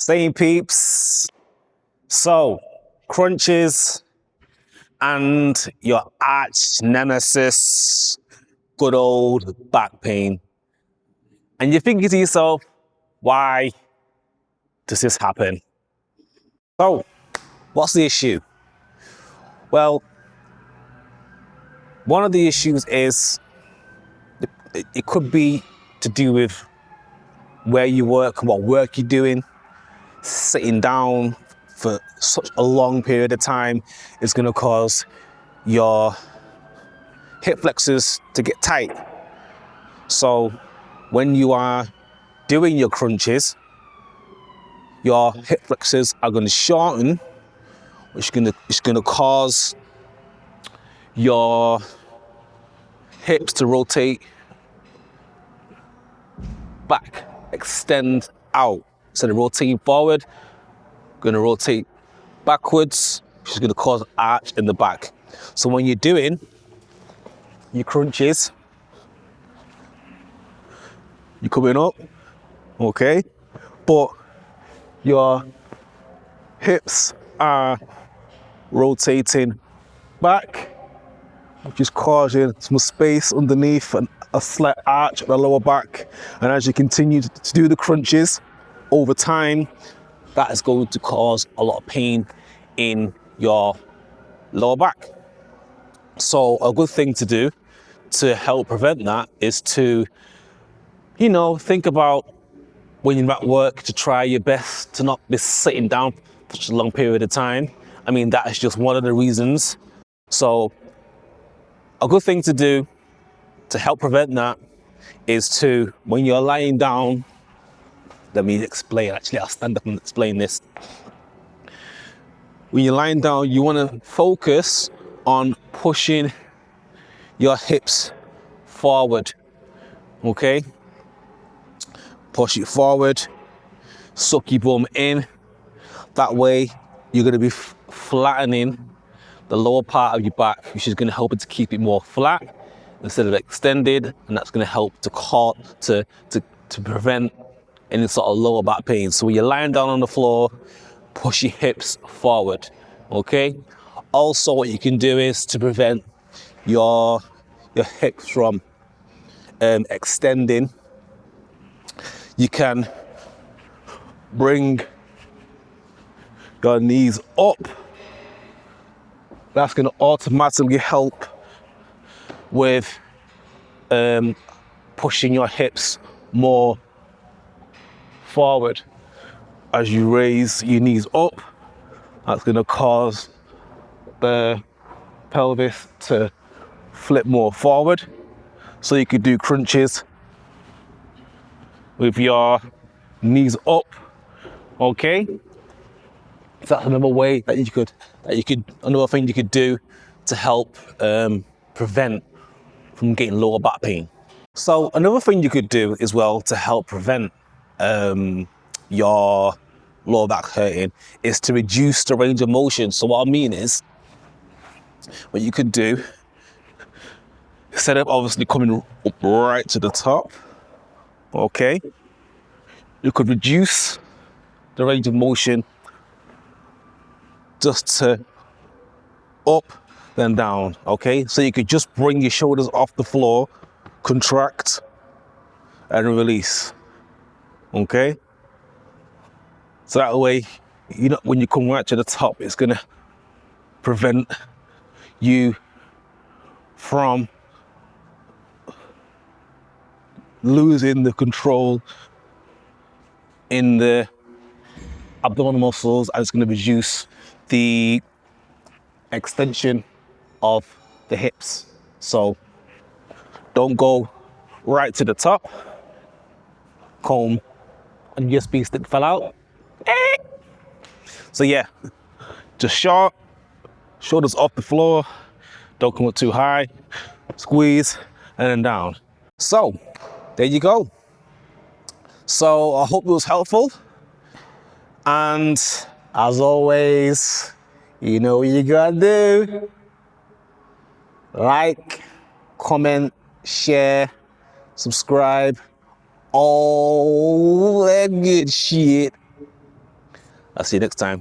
Same peeps. So, crunches and your arch nemesis, good old back pain. And you're thinking to yourself, why does this happen? So, what's the issue? Well, one of the issues is it could be to do with where you work, what work you're doing. Sitting down for such a long period of time is going to cause your hip flexors to get tight. So when you are doing your crunches, your hip flexors are going to shorten, which is going to cause your hips to rotate back, extend out. Instead of rotating forward, going to rotate backwards, which is going to cause arch in the back. So when you're doing your crunches, you're coming up, okay, but your hips are rotating back, which is causing some space underneath and a slight arch at the lower back. And as you continue to do the crunches over time, that is going to cause a lot of pain in your lower back. So a good thing to do to help prevent that is to, think about when you're at work to try your best to not be sitting down for such a long period of time. I mean, that is just one of the reasons. So a good thing to do to help prevent that is to, when you're lying down, let me explain, actually I'll stand up and explain this. When you're lying down, you want to focus on pushing your hips forward, okay? Push it forward, suck your bum in. That way, you're going to be flattening the lower part of your back, which is going to help it to keep it more flat instead of extended, and that's going to help to prevent any sort of lower back pain. So when you're lying down on the floor, push your hips forward, okay? Also, what you can do is to prevent your hips from extending, you can bring your knees up. That's going to automatically help with pushing your hips more forward. As you raise your knees up, that's going to cause the pelvis to flip more forward. So you could do crunches with your knees up, okay? So that's another way that another thing you could do to help prevent from getting lower back pain. So another thing you could do as well to help prevent your lower back hurting is to reduce the range of motion. So what I mean is, what you could do, instead of obviously coming up right to the top, okay, you could reduce the range of motion just to up, then down, okay? So you could just bring your shoulders off the floor, contract, and release, okay? So that way, when you come right to the top, it's gonna prevent you from losing the control in the abdominal muscles, and it's gonna reduce the extension of the hips. So don't go right to the top, comb, and your USB stick fell out. So yeah, just short, shoulders off the floor, don't come up too high, squeeze, and then down. So there you go. So I hope it was helpful. And as always, you know what you gotta do. Like, comment, share, subscribe, all that good shit. I'll see you next time.